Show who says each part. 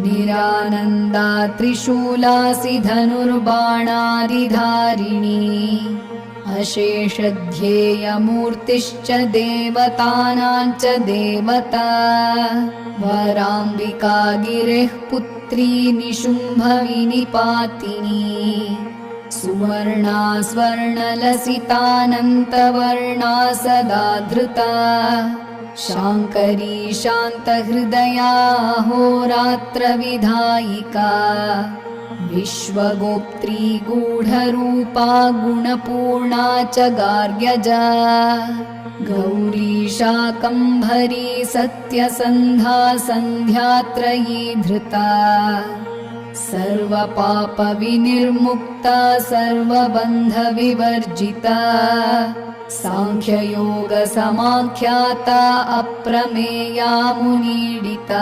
Speaker 1: निरानन्दा त्रिशूलासि धनुर्बाणादिधारिणी अशेषध्येयमूर्तिश्च देवतानां च देवता वराम्बिका गिरेः पुत्री निशुम्भविनिपातिनी सुवर्णा स्वर्णलसितानन्तवर्णा सदा धृता शाङ्करी शान्तहृदया होरात्रविधायिका विश्वगोप्त्री गूढरूपा गुणपूर्णा च गार्ग्यजा गौरी शाकम्भरी सत्यसन्धा सन्ध्यात्रयी धृता सर्वपापविनिर्मुक्ता सर्वबन्धविवर्जिता साङ्ख्ययोगसमाख्याता अप्रमेया मुनीडिता